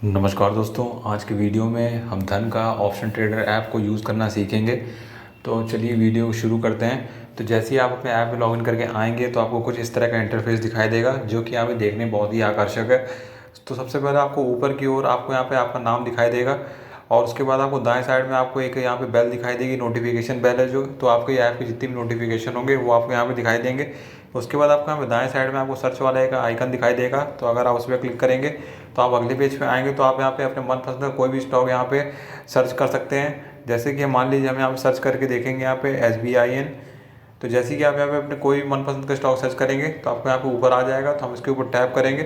नमस्कार दोस्तों, आज के वीडियो में हम धन का ऑप्शन ट्रेडर ऐप को यूज़ करना सीखेंगे। तो चलिए वीडियो शुरू करते हैं। तो जैसे ही आप अपने ऐप में लॉगिन करके आएंगे तो आपको कुछ इस तरह का इंटरफेस दिखाई देगा, जो कि यहाँ पे देखने में बहुत ही आकर्षक है। तो सबसे पहले आपको ऊपर की ओर आपको यहाँ पे आपका नाम दिखाई देगा, और उसके बाद आपको दाएं साइड में आपको एक यहाँ पे बेल दिखाई देगी, नोटिफिकेशन बेल है जो। तो आपके ऐप के जितने भी नोटिफिकेशन होंगे वो आपको यहाँ पे दिखाई देंगे। उसके बाद आपको यहाँ पे दाएं साइड में आपको सर्च वाला एक आइकन दिखाई देगा। तो अगर आप उस पर क्लिक करेंगे तो आप अगले पेज पे आएंगे। तो आप यहाँ पे अपने मनपसंद का कोई भी स्टॉक यहाँ पे सर्च कर सकते हैं। जैसे कि मान लीजिए हम यहाँ पे सर्च करके देखेंगे यहाँ पे SBIN। तो जैसे कि आप यहाँ पे अपने कोई भी मनपसंद का स्टॉक सर्च करेंगे तो आपको यहाँ पे ऊपर आ जाएगा। तो हम इसके ऊपर टैप करेंगे।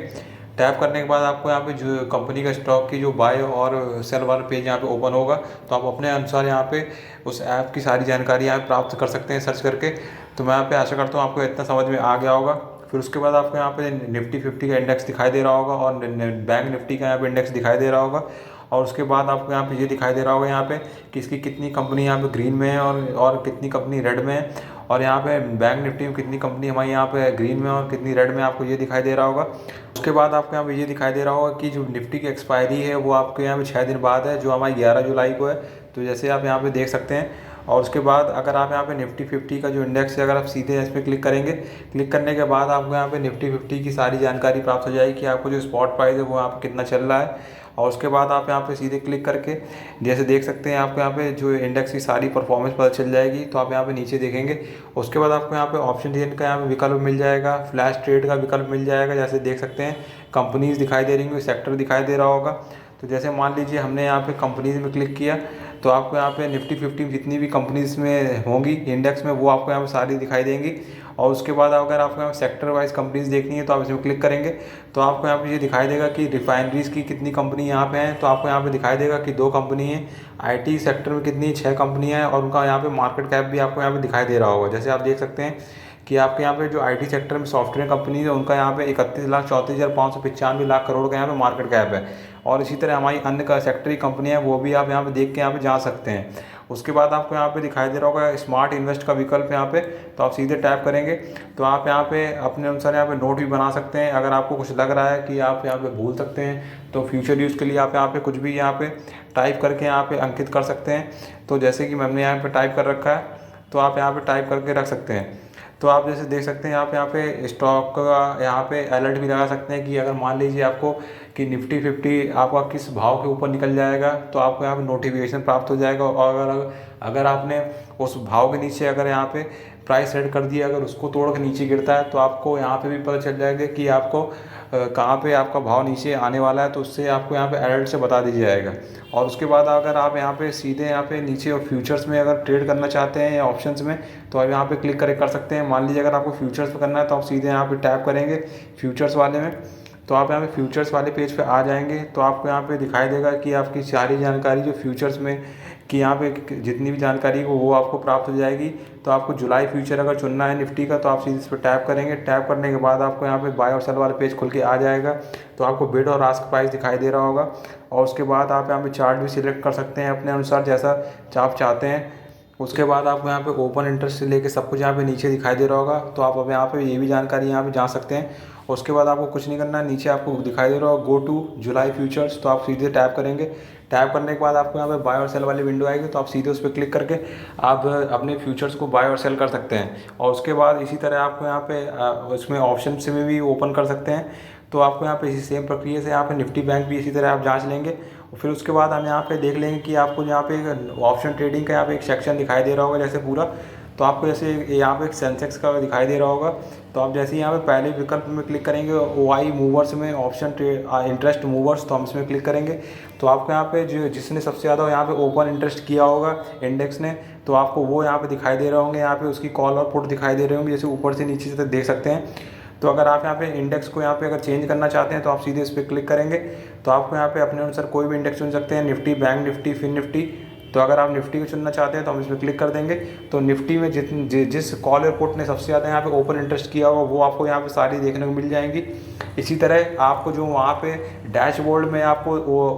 टैप करने के बाद आपको यहाँ पे जो कंपनी का स्टॉक की जो बाय और सेल वाला पेज यहाँ पे ओपन होगा। तो आप अपने अनुसार यहाँ पे उस ऐप की सारी जानकारी यहाँ प्राप्त कर सकते हैं सर्च करके। तो मैं यहाँ पे आशा करता हूँ आपको इतना समझ में आ गया होगा। फिर उसके बाद आपको यहाँ पे निफ्टी 50 का इंडेक्स दिखाई दे रहा होगा, और बैंक निफ्टी का यहाँ पे इंडेक्स दिखाई दे रहा होगा। और उसके बाद आपको यहाँ पे ये दिखाई दे रहा होगा यहाँ पे कि इसकी कितनी कंपनी यहाँ पे ग्रीन में है और कितनी कंपनी रेड में है। और यहाँ पे बैंक निफ्टी में कितनी कंपनी हमारी यहाँ पे ग्रीन में और कितनी रेड में, आपको ये दिखाई दे रहा होगा। उसके बाद आपको यहाँ पे ये दिखाई दे रहा होगा कि जो निफ्टी की एक्सपायरी है वो आपके यहाँ पे 6 दिन बाद है, जो हमारी 11 जुलाई को है। तो जैसे आप यहाँ पे देख सकते हैं। और उसके बाद अगर आप यहाँ पे निफ्टी 50 का जो इंडेक्स है, अगर आप सीधे इस पर क्लिक करेंगे, क्लिक करने के बाद आपको यहाँ पे निफ्टी 50 की सारी जानकारी प्राप्त हो जाएगी कि आपको जो स्पॉट प्राइस है वो यहाँ पे कितना चल रहा है। और उसके बाद आप यहाँ पे सीधे क्लिक करके जैसे देख सकते हैं आपको यहाँ पे जो इंडेक्स की सारी परफॉर्मेंस पता चल जाएगी। तो आप यहाँ पे नीचे देखेंगे। उसके बाद आपको यहाँ पे ऑप्शन ट्रेड का यहाँ पे विकल्प मिल जाएगा, फ्लैश ट्रेड का विकल्प मिल जाएगा। जैसे देख सकते हैं कंपनीज दिखाई दे रही होंगी, सेक्टर दिखाई दे रहा होगा। तो जैसे मान लीजिए हमने यहाँ पे कंपनीज में क्लिक किया, तो आपको यहाँ पे निफ्टी 50 में जितनी भी कंपनीज में होंगी इंडेक्स में वो आपको यहाँ पे सारी दिखाई देंगी। और उसके बाद अगर आपको यहाँ सेक्टर वाइज कंपनीज देखनी है तो आप इसमें क्लिक करेंगे। तो आपको यहाँ पे ये दिखाई देगा कि रिफाइनरीज की कितनी कंपनी यहाँ पे हैं। तो आपको यहाँ पे दिखाई देगा कि 2 कंपनी है। IT सेक्टर में कितनी 6 कंपनियाँ हैं, और उनका यहाँ पे मार्केट कैप भी आपको यहाँ पे दिखाई दे रहा होगा। जैसे आप देख सकते हैं कि आपके यहाँ पे जो IT सेक्टर में सॉफ्टवेयर कंपनी है उनका यहाँ पे 31,34,595 लाख करोड़ का यहाँ पे मार्केट कैप है। और इसी तरह हमारी अन्य का सेक्टरी कंपनी है वो भी आप यहाँ पे देख के यहाँ पे जा सकते हैं। उसके बाद आपको यहाँ पे दिखाई दे रहा होगा स्मार्ट इन्वेस्ट का विकल्प यहाँ पे। तो आप सीधे टैप करेंगे तो आप यहाँ पे अपने अनुसार यहाँ पे नोट भी बना सकते हैं। अगर आपको कुछ लग रहा है कि आप यहाँ पे भूल सकते हैं तो फ्यूचर यूज़ के लिए आप यहाँ पे कुछ भी यहाँ पे टाइप करके यहाँ पे अंकित कर सकते हैं। तो जैसे कि मैंने यहाँ पे टाइप कर रखा है, तो आप यहाँ पे टाइप करके रख सकते हैं। तो आप जैसे देख सकते हैं यहाँ पे स्टॉक का यहाँ पे अलर्ट भी लगा सकते हैं कि अगर मान लीजिए आपको कि निफ्टी 50 आपका किस भाव के ऊपर निकल जाएगा तो आपको यहाँ पे नोटिफिकेशन प्राप्त हो जाएगा। और अगर आपने उस भाव के नीचे अगर यहाँ पे प्राइस सेट कर दिया, अगर उसको तोड़ के नीचे गिरता है तो आपको यहाँ पे भी पता चल जाएगा कि आपको कहाँ पे आपका भाव नीचे आने वाला है। तो उससे आपको यहाँ पे अलर्ट से बता दिया जाएगा। और उसके बाद अगर आप यहाँ पे सीधे यहाँ पे नीचे और फ्यूचर्स में अगर ट्रेड करना चाहते हैं या ऑप्शंस में, तो आप यहाँ पे क्लिक कर सकते हैं। मान लीजिए अगर आपको फ्यूचर्स पे करना है तो आप सीधे यहाँ पे टैप करेंगे फ्यूचर्स वाले में। तो आप यहाँ पे फ्यूचर्स वाले पेज पे आ जाएंगे। तो आपको यहाँ पे दिखाई देगा कि आपकी सारी जानकारी जो फ्यूचर्स में कि यहाँ पे जितनी भी जानकारी हो वो आपको प्राप्त हो जाएगी। तो आपको जुलाई फ्यूचर अगर चुनना है निफ्टी का तो आप सीधे इस पर टैप करेंगे। टैप करने के बाद आपको यहाँ पे बाय और सेल वाला पेज खुल के आ जाएगा। तो आपको बिड और आस्क प्राइस दिखाई दे रहा होगा। और उसके बाद आप यहाँ पे चार्ट भी सिलेक्ट कर सकते हैं अपने अनुसार जैसा आप चाहते हैं। उसके बाद आपको यहाँ पे ओपन इंटरेस्ट से लेके सब कुछ यहाँ पे नीचे दिखाई दे रहा होगा। तो आप अब यहाँ पे ये भी जानकारी यहाँ पे जान सकते हैं। उसके बाद आपको कुछ नहीं करना है, नीचे आपको दिखाई दे रहा होगा गो टू जुलाई फ्यूचर्स। तो आप सीधे टैप करेंगे। टैप करने के बाद आपको यहाँ पे बाय और सेल वाली विंडो आएगी। तो आप सीधे उस पर क्लिक करके आप अपने फ्यूचर्स को बाय और सेल कर सकते हैं। और उसके बाद इसी तरह आपको यहाँ पे उसमें ऑप्शन से में भी ओपन कर सकते हैं। तो आपको यहाँ पे इसी सेम प्रक्रिया से यहाँ पे निफ्टी बैंक भी इसी तरह आप जांच लेंगे। और फिर उसके बाद हम यहाँ पे देख लेंगे कि आपको यहाँ पे ऑप्शन ट्रेडिंग का यहाँ पे एक सेक्शन दिखाई दे रहा होगा जैसे पूरा। तो आपको जैसे यहाँ पे एक सेंसेक्स का दिखाई दे रहा होगा। तो आप जैसे यहाँ पे पहले विकल्प में क्लिक करेंगे OI मूवर्स में ऑप्शन इंटरेस्ट मूवर्स, तो हम इसमें क्लिक करेंगे। तो आपको यहाँ पे जो जिसने सबसे ज़्यादा यहाँ पे ओपन इंटरेस्ट किया होगा इंडेक्स ने, तो आपको वो यहाँ पे दिखाई दे रहे होंगे। यहाँ पे उसकी कॉल और पुट दिखाई दे रहे होंगे जैसे ऊपर से नीचे तक देख सकते हैं। तो अगर आप यहाँ पे इंडेक्स को यहाँ पे अगर चेंज करना चाहते हैं तो आप सीधे इस पर क्लिक करेंगे। तो आपको यहाँ पे अपने अनुसार कोई भी इंडेक्स चुन सकते हैं, निफ्टी, बैंक निफ्टी, फिन निफ्टी। तो अगर आप निफ्टी को चुनना चाहते हैं तो हम इसमें क्लिक कर देंगे। तो निफ्टी में जिस कॉल और पुट ने सबसे ज़्यादा यहाँ पे ओपन इंटरेस्ट किया होगा वो आपको यहाँ पे सारी देखने को मिल जाएंगी। इसी तरह आपको जो वहाँ पे डैशबोर्ड में आपको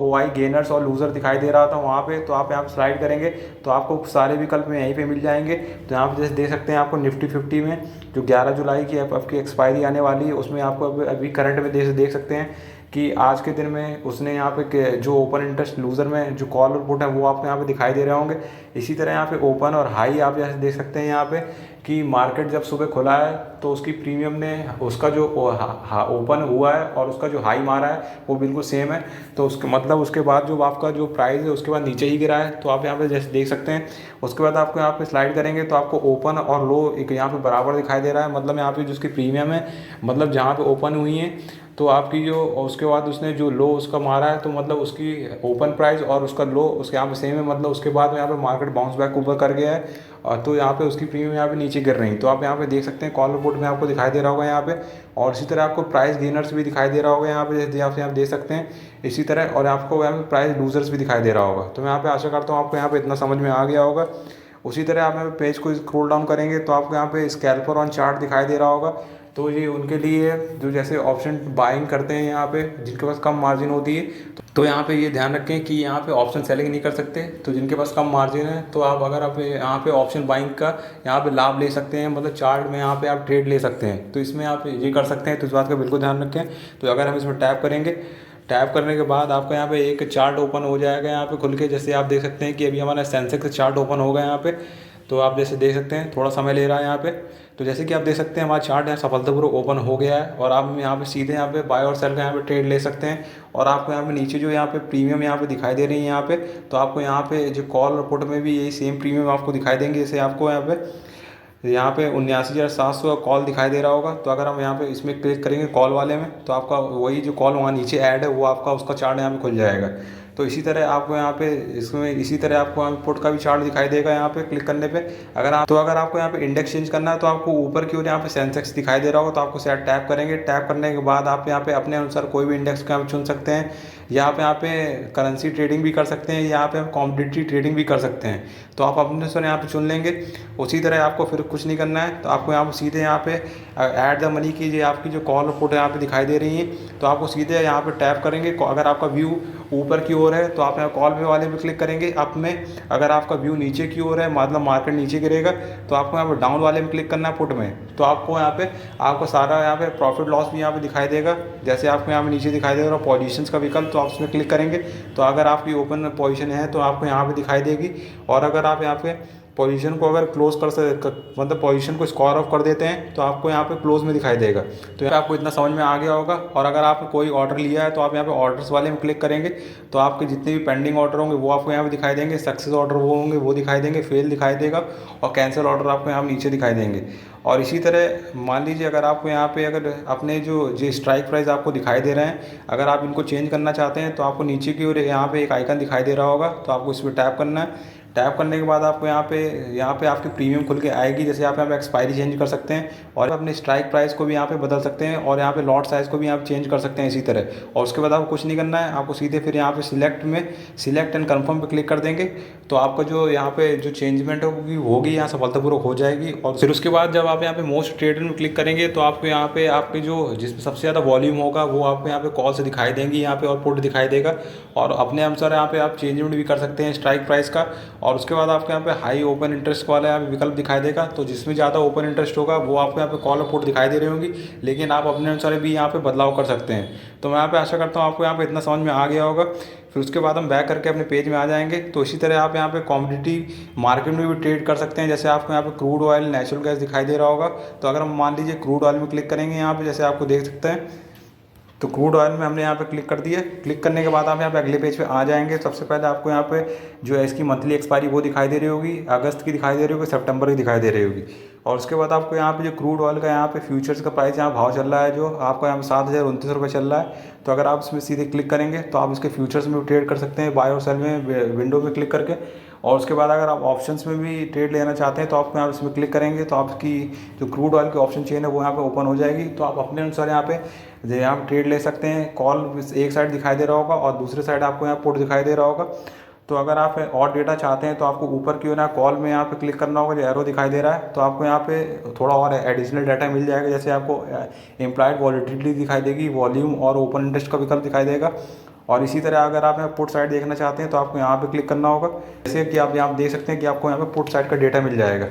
OI गेनर्स और लूज़र दिखाई दे रहा था वहाँ पे, तो आप यहाँ पे स्लाइड करेंगे तो आपको सारे विकल्प में यहीं पे मिल जाएंगे। तो यहाँ पे जैसे देख सकते हैं आपको निफ्टी 50 में जो 11 जुलाई की आपकी एक्सपायरी आने वाली है उसमें आपको अभी करंट में देख सकते हैं कि आज के दिन में उसने यहाँ पे जो ओपन इंटरेस्ट लूज़र में जो कॉल और पुट है वो आपको यहाँ पे दिखाई दे रहे होंगे। इसी तरह यहाँ पे ओपन और हाई आप जैसे देख सकते हैं यहाँ पे कि मार्केट जब सुबह खुला है तो उसकी प्रीमियम ने उसका जो ओपन हुआ है और उसका जो हाई मारा है वो बिल्कुल सेम है। तो उसके मतलब उसके बाद जो आपका जो प्राइस है उसके बाद नीचे ही गिरा है। तो आप यहाँ पे जैसे देख सकते हैं। उसके बाद आपको यहाँ पे स्लाइड करेंगे तो आपको ओपन और लो एक यहाँ पे बराबर दिखाई दे रहा है। मतलब यहाँ पे जो उसकी प्रीमियम है, मतलब जहाँ पे ओपन हुई है तो आपकी जो उसके बाद उसने जो लो उसका मारा है तो मतलब उसकी ओपन प्राइस और उसका लो उसके यहाँ पे सेम है। मतलब उसके बाद में यहाँ पे मार्केट बाउंस बैक ऊपर कर गया है और तो यहाँ पे उसकी प्रीमियम यहाँ पे नीचे गिर रही है। तो आप यहाँ पे देख सकते हैं कॉल रिपोर्ट में आपको दिखाई दे रहा होगा यहाँ पे। और इसी तरह आपको प्राइस गेनर्स भी दिखाई दे रहा होगा यहाँ पे, जैसे आप देख सकते हैं इसी तरह। और आपको यहाँ पे प्राइस लूजर्स भी दिखाई दे रहा होगा। तो मैं यहाँ पे आशा करता हूँ आपको यहाँ पे इतना समझ में आ गया होगा। उसी तरह आप यहाँ पे पेज को स्क्रॉल डाउन करेंगे तो आपको यहाँ पे स्कैल्पर ऑन चार्ट दिखाई दे रहा होगा। तो ये उनके लिए जो जैसे ऑप्शन बाइंग करते हैं यहाँ पे जिनके पास कम मार्जिन होती है। तो यहाँ पे ये ध्यान रखें कि यहाँ पे ऑप्शन सेलिंग नहीं कर सकते। तो जिनके पास कम मार्जिन है तो आप अगर आप यहाँ पे ऑप्शन बाइंग का यहाँ पे लाभ ले सकते हैं, मतलब चार्ट में यहाँ पे आप ट्रेड ले सकते हैं। तो इसमें आप ये कर सकते हैं। तो इस बात का बिल्कुल ध्यान रखें। तो अगर हम इसमें टैप करेंगे, टैप करने के बाद आपको यहाँ पे एक चार्ट ओपन हो जाएगा यहाँ पे खुल के। जैसे आप देख सकते हैं कि अभी हमारा सेंसेक्स चार्ट ओपन होगा यहाँ पे। तो आप जैसे देख सकते हैं थोड़ा समय ले रहा है यहाँ पे। तो जैसे कि आप देख सकते हैं हमारा चार्ट यहाँ सफलतापूर्वक ओपन हो गया है और आप यहाँ पे सीधे यहाँ पे बाय और सेल का यहाँ पे ट्रेड ले सकते हैं। और आपको यहाँ पे नीचे जो यहाँ पे प्रीमियम यहाँ पे दिखाई दे रही है यहाँ पे, तो आपको यहाँ पे जो कॉल और पुट में भी यही सेम प्रीमियम आपको दिखाई देंगे। जैसे आपको यहाँ पे 79,700 कॉल दिखाई दे रहा होगा। तो अगर हम यहाँ पे इसमें क्लिक करेंगे कॉल वाले में तो आपका वही जो कॉल वहाँ नीचे ऐड है वो आपका उसका चार्ट यहाँ पे खुल जाएगा। तो इसी तरह आपको यहाँ पे इसमें इसी तरह आपको यहाँ पुट का भी चार्ट दिखाई देगा यहाँ पे क्लिक करने पे। अगर आपको यहाँ पे इंडेक्स चेंज करना है तो आपको ऊपर की ओर यहाँ पे सेंसेक्स दिखाई दे रहा होगा। तो आपको शायद टैप करेंगे, टैप करने के बाद आप यहाँ पे अपने अनुसार कोई भी इंडेक्स का चुन सकते हैं। यहाँ पे करेंसी ट्रेडिंग भी कर सकते हैं, यहाँ पे हम कॉमोडिटी ट्रेडिंग भी कर सकते हैं। तो आप अपने अनुसार यहाँ पे चुन लेंगे। उसी तरह आपको फिर कुछ नहीं करना है। तो आपको यहाँ पे सीधे यहाँ पे ऐड द मनी की जो आपकी जो कॉल और पुट यहाँ पे दिखाई दे रही है तो आपको सीधे यहाँ पे टैप करेंगे। अगर आपका व्यू ऊपर की ओर है तो आप यहाँ कॉल पे वाले पे क्लिक करेंगे अप में। अगर आपका व्यू नीचे की ओर है मतलब मार्केट नीचे गिरेगा तो आपको यहाँ पे डाउन वाले में क्लिक करना है पुट में। तो आपको यहाँ पे आपको सारा यहाँ पे प्रॉफिट लॉस भी यहाँ पे दिखाई देगा। जैसे आपको यहाँ पे नीचे दिखाई देगा पोजीशंस का विकल्प, तो आप उसमें क्लिक करेंगे तो अगर आपकी ओपन पोजीशन है तो आपको यहाँ पे दिखाई देगी। और अगर आप यहाँ पे पोजीशन को अगर क्लोज मतलब पोजीशन को स्क्वायर ऑफ कर देते हैं तो आपको यहाँ पे क्लोज में दिखाई देगा। तो आपको इतना समझ में आ गया होगा। और अगर आपने कोई ऑर्डर लिया है तो आप यहाँ पे ऑर्डर्स वाले में क्लिक करेंगे तो आपके जितने भी पेंडिंग ऑर्डर होंगे वो आपको यहाँ पे दिखाई देंगे। सक्सेस ऑर्डर वो होंगे वो दिखाई देंगे, फेल दिखाई देगा और कैंसिल ऑर्डर आपको यहाँ नीचे दिखाई देंगे। और इसी तरह मान लीजिए अगर आपको यहाँ पे अगर अपने जो स्ट्राइक प्राइस आपको दिखाई दे रहे हैं अगर आप इनको चेंज करना चाहते हैं तो आपको नीचे की ओर यहाँ पे एक आइकन दिखाई दे रहा होगा। तो आपको इस पर टैप करना है। टैप करने के बाद आपको यहाँ पे आपकी प्रीमियम खुल के आएगी। जैसे आप यहाँ पे एक्सपायरी चेंज कर सकते हैं और अपने स्ट्राइक प्राइस को भी यहाँ पे बदल सकते हैं और यहाँ पे लॉट साइज़ को भी आप चेंज कर सकते हैं इसी तरह। और उसके बाद आपको कुछ नहीं करना है, आपको सीधे फिर यहाँ पे सिलेक्ट एंड कन्फर्म पे क्लिक कर देंगे तो आपका जो यहाँ पे जो चेंजमेंट होगी यहाँ सफलतापूर्वक हो जाएगी। और फिर उसके बाद जब आप यहाँ पे मोस्ट ट्रेडेड में क्लिक करेंगे तो आपको यहाँ पे आपके जो जिसमें सबसे ज़्यादा वॉल्यूम होगा वो आपको यहाँ पे कॉल से दिखाई देंगी यहाँ पे और पुट दिखाई देगा। और अपने अनुसार यहाँ पे आप चेंजमेंट भी कर सकते हैं स्ट्राइक प्राइस का। और उसके बाद आपको यहाँ पे हाई ओपन इंटरेस्ट वाला यहाँ पे विकल्प दिखाई देगा। तो जिसमें ज़्यादा ओपन इंटरेस्ट होगा वो आपको यहाँ पे कॉल और पुट दिखाई दे रही होंगी, लेकिन आप अपने अनुसार भी यहाँ पे बदलाव कर सकते हैं। तो मैं यहाँ पे आशा करता हूँ आपको यहाँ पे इतना समझ में आ गया होगा। फिर उसके बाद हम बैक करके अपने पेज में आ जाएंगे। तो इसी तरह आप यहाँ पे कॉमोडिटी मार्केट में भी ट्रेड कर सकते हैं। जैसे आपको यहाँ पे क्रूड ऑयल, नेचुरल गैस दिखाई दे रहा होगा। तो अगर हम मान लीजिए क्रूड ऑयल में क्लिक करेंगे यहाँ पे, जैसे आपको देख सकते हैं तो क्रूड ऑयल में हमने यहाँ पे क्लिक कर दिया। क्लिक करने के बाद आप यहाँ पे अगले पेज पे आ जाएंगे। सबसे पहले आपको यहाँ पे जो है इसकी मंथली एक्सपायरी वो दिखाई दे रही होगी, अगस्त की दिखाई दे रही होगी, सितंबर की दिखाई दे रही होगी। और उसके बाद आपको यहाँ पे जो क्रूड ऑयल का यहाँ पे फ्यूचर्स का प्राइस यहाँ भाव चल रहा है जो आपको यहाँ पे 7,029 रुपये चल रहा है। तो अगर आप इसमें सीधे क्लिक करेंगे तो आप इसके फ्यूचर्स में भी ट्रेड कर सकते हैं बाय और सेल में विंडो में क्लिक करके। और उसके बाद अगर आप ऑप्शंस में भी ट्रेड लेना चाहते हैं तो आप यहाँ इसमें क्लिक करेंगे तो आपकी जो क्रूड ऑयल की ऑप्शन चेन है वो यहाँ पे ओपन हो जाएगी। तो आप अपने अनुसार यहाँ पे ट्रेड ले सकते हैं। कॉल एक साइड दिखाई दे रहा होगा और दूसरे साइड आपको यहाँ पुट दिखाई दे रहा होगा। तो अगर आप और डेटा चाहते हैं तो आपको ऊपर की ना कॉल में यहाँ पे क्लिक करना होगा, जो एरो दिखाई दे रहा है। तो आपको यहाँ पे थोड़ा और एडिशनल डाटा मिल जाएगा। जैसे आपको इम्प्लाइड वॉलेटिलिटी दिखाई देगी, वॉल्यूम और ओपन इंटरेस्ट का विकल्प दिखाई देगा। और इसी तरह अगर आप यहाँ पुट साइड देखना चाहते हैं तो आपको यहाँ पे क्लिक करना होगा। जैसे कि आप यहाँ देख सकते हैं कि आपको यहाँ पे पुट साइड का डेटा मिल जाएगा।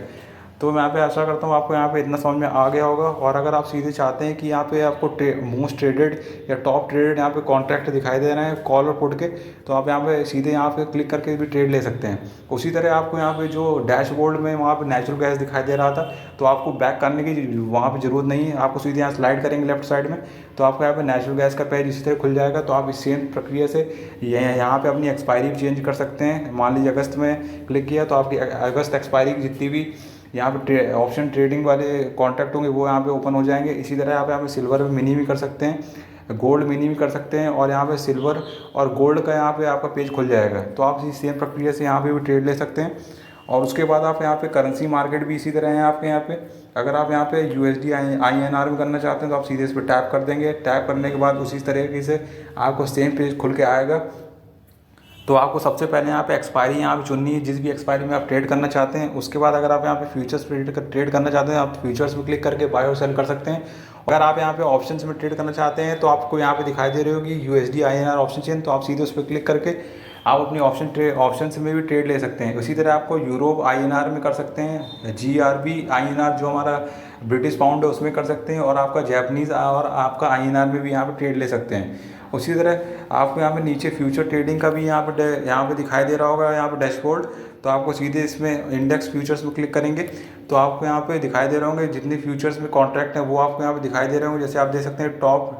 तो मैं यहाँ पे आशा करता हूँ आपको यहाँ पे इतना समझ में आ गया होगा। और अगर आप सीधे चाहते हैं कि यहाँ पे आपको मोस्ट ट्रेडेड या टॉप ट्रेडेड यहाँ पे कॉन्ट्रैक्ट दिखाई दे रहे हैं कॉल और पुट के, तो आप यहाँ पे सीधे यहाँ पे क्लिक करके भी ट्रेड ले सकते हैं। उसी तरह आपको यहाँ पे जो डैशबोर्ड में वहाँ पे नेचुरल गैस दिखाई दे रहा था, तो आपको बैक करने की वहाँ पे ज़रूरत नहीं है। आपको सीधे यहाँ स्लाइड करेंगे लेफ्ट साइड में, तो आपको यहाँ पे नेचुरल गैस का पेज इसी तरह खुल जाएगा। तो आप इस सेम प्रक्रिया से यहाँ पे अपनी एक्सपायरी भी चेंज कर सकते हैं। मान लीजिए अगस्त में क्लिक किया तो आपकी अगस्त एक्सपायरी की जितनी भी यहाँ पे ऑप्शन ट्रेडिंग वाले कॉन्ट्रैक्ट होंगे वो यहाँ पे ओपन हो जाएंगे। इसी तरह आप यहाँ पे सिल्वर में मिनी भी कर सकते हैं, गोल्ड मिनी भी कर सकते हैं, और यहाँ पे सिल्वर और गोल्ड का यहाँ पे आपका पेज खुल जाएगा। तो आप इसी सेम प्रक्रिया से यहाँ पे भी ट्रेड ले सकते हैं। और उसके बाद आप यहाँ पे करेंसी मार्केट भी इसी तरह है आपके यहाँ पे। अगर आप यहाँ पे USD INR में करना चाहते हैं तो आप सीधे इस पर टैप कर देंगे। टैप करने के बाद उसी तरीके से आपको सेम पेज खुल के आएगा। तो आपको सबसे पहले यहाँ पे एक्सपायरी यहाँ पे चुननी है, जिस भी एक्सपायरी में आप ट्रेड करना चाहते हैं। उसके बाद अगर आप यहाँ पे फ्यूचर्स ट्रेड करना चाहते हैं, आप फ्यूचर्स में क्लिक करके बाय और सेल कर सकते हैं। अगर आप यहाँ पे ऑप्शंस में ट्रेड करना चाहते हैं तो आपको यहाँ पे दिखाई दे रही होगी USD INR ऑप्शन चेन, तो आप सीधे उस पर क्लिक करके आप अपनी ऑप्शन में भी ट्रेड ले सकते हैं। इसी तरह आपको यूरोप INR में कर सकते हैं, GRB INR जो हमारा ब्रिटिश पाउंड है उसमें कर सकते हैं, और आपका जैपनीज़ और आपका INR में भी यहाँ पे ट्रेड ले सकते हैं। उसी तरह आपको यहाँ पे नीचे फ्यूचर ट्रेडिंग का भी यहाँ पे दिखाई दे रहा होगा यहाँ पे डैशबोर्ड। तो आपको सीधे इसमें इंडेक्स फ्यूचर्स में क्लिक करेंगे तो आपको यहाँ पे दिखाई दे रहे होंगे जितने फ्यूचर्स में कॉन्ट्रैक्ट हैं वो आपको यहाँ पे दिखाई दे रहे होंगे। जैसे आप देख सकते हैं top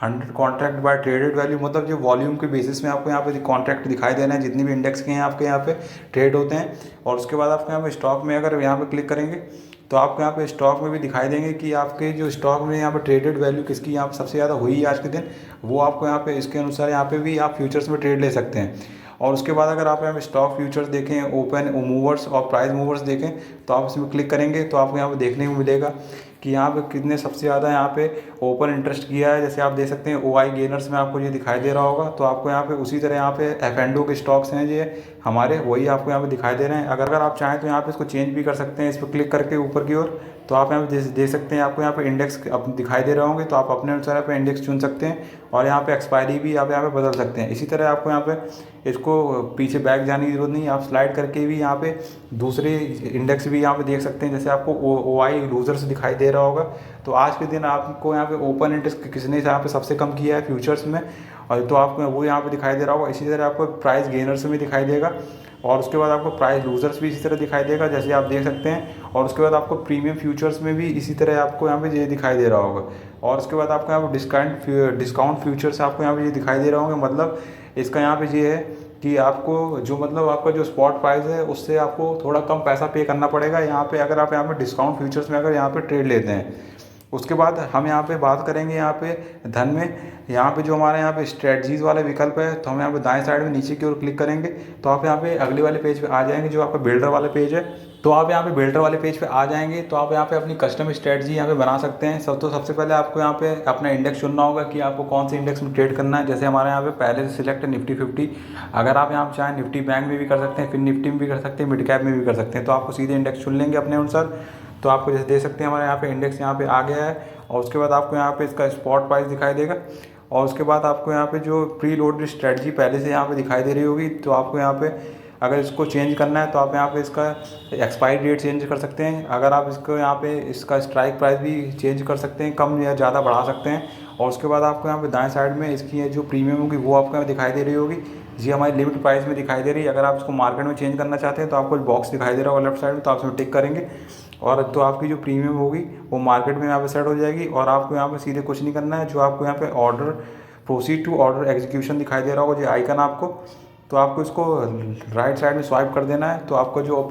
100 contract by traded value, मतलब जो वॉल्यूम के बेसिस में आपको यहाँ पे कॉन्ट्रैक्ट दिखाई दे रहे हैं जितने भी इंडेक्स के हैं आपके यहाँ पे ट्रेड होते हैं। और उसके बाद आपको यहाँ पे स्टॉक में अगर यहाँ पे क्लिक करेंगे तो आपको यहाँ पे स्टॉक में भी दिखाई देंगे कि आपके जो स्टॉक में यहाँ पे ट्रेडेड वैल्यू किसकी यहाँ पे सबसे ज़्यादा हुई है आज के दिन, वो आपको यहाँ पे इसके अनुसार यहाँ पे भी आप फ्यूचर्स में ट्रेड ले सकते हैं। और उसके बाद अगर आप यहाँ पे स्टॉक फ्यूचर्स देखें, ओपन मूवर्स और प्राइस मूवर्स देखें, तो आप इसमें क्लिक करेंगे तो आपको यहाँ पे देखने को मिलेगा कि यहाँ पे कितने सबसे ज़्यादा यहाँ पे ओपन इंटरेस्ट किया है। जैसे आप देख सकते हैं OI गेनर्स में आपको ये दिखाई दे रहा होगा। तो आपको यहाँ पे उसी तरह यहाँ पे F&O के स्टॉक्स हैं ये हमारे, वही आपको यहाँ पे दिखाई दे रहे हैं। अगर आप चाहें तो यहाँ पे इसको चेंज भी कर सकते हैं, इस पर क्लिक करके ऊपर की ओर। तो आप यहाँ पे देख सकते हैं आपको यहाँ पे इंडेक्स दिखाई दे रहे होंगे, तो आप अपने अनुसार यहाँ पे इंडेक्स चुन सकते हैं और यहाँ पे एक्सपायरी भी आप यहाँ पे बदल सकते हैं। इसी तरह आपको यहाँ पे इसको पीछे बैक जाने की जरूरत नहीं है, आप स्लाइड करके भी यहाँ पे दूसरे इंडेक्स भी यहाँ पे देख सकते हैं। जैसे आपको OI लूजर्स दिखाई दे रहा होगा, तो आज के दिन आपको यहाँ पे ओपन इंटरेस्ट किसने यहाँ पे सबसे कम किया है फ्यूचर्स में, और तो आपको वो यहाँ पे दिखाई दे रहा होगा। इसी तरह आपको प्राइस गेनर्स में दिखाई देगा, और उसके बाद आपको प्राइस लूजर्स भी इसी तरह दिखाई देगा जैसे आप देख सकते हैं। और उसके बाद आपको प्रीमियम फ्यूचर्स में भी इसी तरह आपको यहाँ पे ये दिखाई दे रहा होगा। और उसके बाद आपको यहाँ पे डिस्काउंट फ्यूचर्स आपको यहाँ पे ये दिखाई दे रहा होगा। मतलब इसका यहाँ पे ये है कि आपको जो मतलब आपका जो स्पॉट प्राइस है उससे आपको थोड़ा कम पैसा पे करना पड़ेगा यहाँ पे, अगर आप यहाँ पे डिस्काउंट फ्यूचर्स में अगर यहाँ पे ट्रेड लेते हैं। उसके बाद हम यहाँ पे बात करेंगे यहाँ पे धन में, यहाँ पे जो हमारे यहाँ पे स्ट्रेटजीज वाला विकल्प है, तो हम यहाँ पे दाएं साइड में नीचे की ओर क्लिक करेंगे तो आप यहाँ पे अगले वाले पेज पे आ जाएंगे जो आपका बिल्डर वाला पेज है। तो आप यहाँ पे बिल्डर वाले पेज पे आ जाएंगे तो आप यहाँ पे अपनी कस्टम स्ट्रेटजी यहाँ पे बना सकते हैं। सबसे पहले आपको यहाँ पे अपना इंडेक्स चुनना होगा कि आपको कौन से इंडेक्स में ट्रेड करना है। जैसे हमारे यहाँ पे पहले से सिलेक्ट है निफ्टी 50। अगर आप यहाँ पे चाहें निफ्टी बैंक में भी कर सकते हैं, फिर निफ्टी में भी कर सकते हैं, मिड कैप में भी कर सकते हैं। तो आपको सीधे इंडेक्स चुन लेंगे अपने अनुसार। तो आपको जैसे देख सकते हैं हमारे यहाँ पे इंडेक्स यहाँ पे आ गया है, और उसके बाद आपको यहाँ पे इसका स्पॉट प्राइस दिखाई देगा। और उसके बाद आपको यहाँ पे जो प्री लोडेड स्ट्रेटजी पहले से यहाँ पे दिखाई दे रही होगी, तो आपको यहाँ पे अगर इसको चेंज करना है तो आप यहाँ पे इसका एक्सपायरी डेट चेंज कर सकते हैं। अगर आप इसको यहाँ पे इसका स्ट्राइक प्राइस भी चेंज कर सकते हैं, कम या ज़्यादा बढ़ा सकते हैं। और उसके बाद आपको यहाँ पे दाएं साइड में इसकी जो प्रीमियम होगी वो आपको यहाँ दिखाई दे रही होगी, जी हमारी लिमिट प्राइस में दिखाई दे रही है। अगर आप इसको मार्केट में चेंज करना चाहते हैं तो आपको बॉक्स दिखाई दे रहा होगा लेफ्ट साइड में, तो आप इसमें टिक करेंगे और तो आपकी जो प्रीमियम होगी वो मार्केट में यहाँ पे सेट हो जाएगी। और आपको यहाँ पे सीधे कुछ नहीं करना है, जो आपको यहाँ पे order proceed to order execution दिखाई दे रहा होगा जो आइकन आपको, तो आपको इसको राइट साइड में स्वाइप कर देना है। तो आपका जो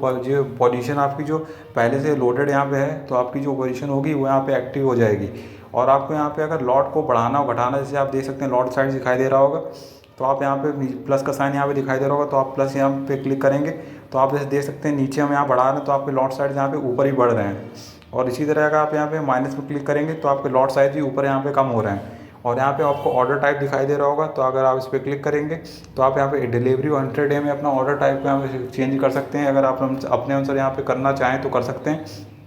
पोजीशन आपकी जो पहले से लोडेड यहाँ पे है, तो आपकी जो पोजीशन होगी वो यहाँ पे एक्टिव हो जाएगी। और आपको यहाँ पे अगर लॉट को बढ़ाना और घटाना, जैसे आप देख सकते हैं लॉट साइड दिखाई दे रहा होगा, तो आप यहाँ पे प्लस का साइन यहाँ पे दिखाई दे रहा होगा, तो आप प्लस यहाँ पे क्लिक करेंगे तो आप जैसे देख सकते हैं नीचे हम यहाँ बढ़ा रहे हैं तो आपके लॉट साइड यहाँ पे ऊपर ही बढ़ रहे हैं। और इसी तरह अगर आप यहाँ पे माइनस में क्लिक करेंगे तो आपके लॉट साइज भी ऊपर यहाँ पे कम हो रहे हैं। और यहाँ पे आपको ऑर्डर टाइप दिखाई दे रहा होगा, तो अगर आप इस पर क्लिक करेंगे तो आप यहाँ पे डिलीवरी और इंट्राडे में अपना ऑर्डर टाइप को यहाँ पे चेंज कर सकते हैं। अगर आप अपने अनुसार यहाँ पे करना चाहें तो कर सकते हैं।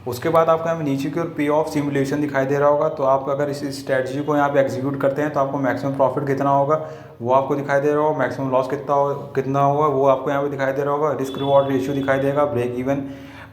उसके बाद आपको यहाँ पे नीचे की ओर पे ऑफ सिमुलेशन दिखाई दे रहा होगा, तो आप अगर इस स्ट्रेटजी को यहाँ पे एग्जीक्यूट करते हैं तो आपको मैक्सिमम प्रॉफिट कितना होगा वो आपको दिखाई दे रहा होगा, मैक्सिमम लॉस कितना होगा वो आपको यहाँ पे दिखाई दे रहा होगा, रिस्क रिवॉर्ड रेशियो दिखाई देगा, ब्रेक इवन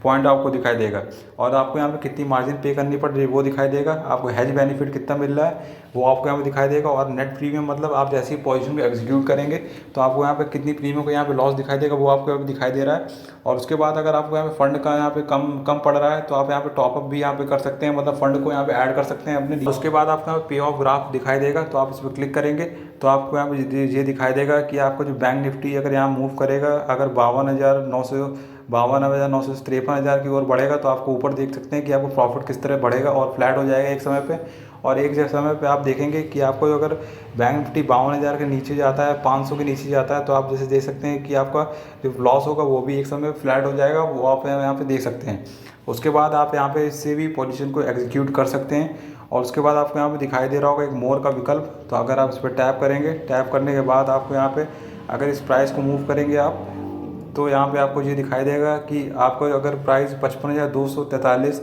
पॉइंट आपको दिखाई देगा, और आपको यहाँ पे कितनी मार्जिन पे करनी पड़ रही है वो दिखाई देगा। आपको हेज बेनिफिट कितना मिल रहा है वो आपको यहाँ पे दिखाई देगा, और नेट प्रीमियम मतलब आप जैसे ही पोजीशन को एग्जीक्यूट करेंगे तो आपको यहाँ पे कितनी प्रीमियम को यहाँ पे लॉस दिखाई देगा वो आपको यहाँ पे दिखाई दे रहा है। और उसके बाद अगर आपको यहाँ पे फंड का यहाँ पे कम कम पड़ रहा है तो आप यहाँ पे टॉपअप भी यहाँ पे कर सकते हैं, मतलब फंड को यहाँ पे ऐड कर सकते हैं अपने। उसके बाद आपको यहाँ पे पे ऑफ ग्राफ दिखाई देगा, तो आप इस पर क्लिक करेंगे तो आपको यहाँ पे ये दिखाई देगा कि आपको जो बैंक निफ्टी अगर यहाँ मूव करेगा, अगर 52,900 से 53,000 की ओर बढ़ेगा तो आपको ऊपर देख सकते हैं कि आपको प्रॉफिट किस तरह बढ़ेगा और फ्लैट हो जाएगा एक समय पे। और एक समय पे आप देखेंगे कि आपको अगर बैंक निफ्टी 52,000 के नीचे जाता है, 500 के नीचे जाता है, तो आप जैसे देख सकते हैं कि आपका जो लॉस होगा वो भी एक समय फ्लैट हो जाएगा, वो आप यहाँ पे देख सकते हैं। उसके बाद आप यहाँ पे इससे भी पोजीशन को एग्जीक्यूट कर सकते हैं। और उसके बाद आपको यहाँ पे दिखाई दे रहा होगा एक मोर का विकल्प, तो अगर आप इस पर टैप करेंगे, टैप करने के बाद आपको यहाँ पे अगर इस प्राइस को मूव करेंगे आप, तो यहाँ पे आपको ये दिखाई देगा कि आपको अगर प्राइस 55,243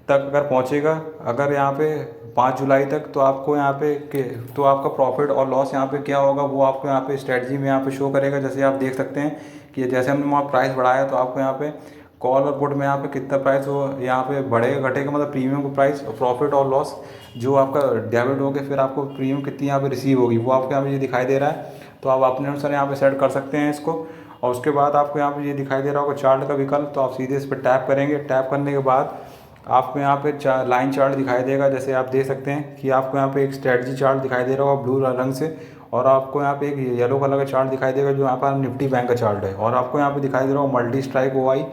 तक अगर पहुँचेगा, अगर यहाँ पे 5 जुलाई तक, तो आपको यहाँ पे तो आपका प्रॉफिट और लॉस यहाँ पे क्या होगा वो आपको यहाँ पे स्ट्रेटजी में यहाँ पे शो करेगा। जैसे आप देख सकते हैं कि जैसे हमने वहाँ प्राइस बढ़ाया तो आपको यहाँ पे कॉल और पुट में यहाँ पे कितना प्राइस हो यहाँ पे बढ़ेगा घटेगा, मतलब प्रीमियम को प्राइस, प्रॉफिट और लॉस जो आपका डेबिट हो गया, फिर आपको प्रीमियम कितनी यहाँ पे रिसीव होगी वो आपको यहाँ पे ये दिखाई दे रहा है। तो आप अपने अनुसार यहाँ पे सेट कर सकते हैं इसको। और उसके बाद आपको यहाँ पे ये दिखाई दे रहा होगा चार्ट का विकल्प, तो आप सीधे इस पर टैप करेंगे। टैप करने के बाद आपको यहाँ पे लाइन चार्ट दिखाई देगा। जैसे आप देख सकते हैं कि आपको यहाँ पे एक स्ट्रेटजी चार्ट दिखाई दे रहा होगा ब्लू रंग से, और आपको यहाँ पे एक येलो कलर का चार्ट दिखाई देगा जो यहाँ पर निफ्टी बैंक का चार्ट है, और आपको यहाँ पे दिखाई दे रहा होगा मल्टी स्ट्राइक OI।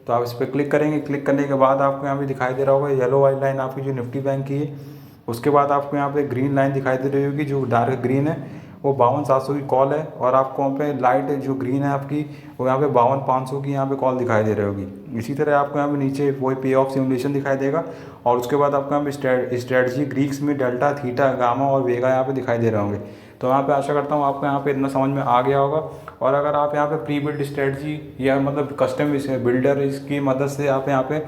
तो आप इस पर क्लिक करेंगे। क्लिक करने के बाद आपको यहाँ पे दिखाई दे रहा होगा येलो वाली लाइन आपकी जो निफ्टी बैंक की है। उसके बाद आपको यहाँ पे ग्रीन लाइन दिखाई दे रही होगी जो डार्क ग्रीन है, वो 52,700 की कॉल है। और आपको वहाँ पे लाइट जो ग्रीन है आपकी वो यहाँ पे 52,500 की यहाँ पे कॉल दिखाई दे रही होगी। इसी तरह आपको यहाँ पे नीचे वही पे ऑफ सिमुलेशन दिखाई देगा। और उसके बाद आपको यहाँ पे स्ट्रेटजी ग्रीक्स में डेल्टा, थीटा, गामा और वेगा यहाँ पे दिखाई दे रहे होंगे। तो यहाँ पे आशा करता हूँ आपको यहाँ पे इतना समझ में आ गया होगा। और अगर आप यहाँ पे प्री बिल्ड स्ट्रेटजी या मतलब कस्टम बिल्डर इसकी मदद से आप यहाँ पे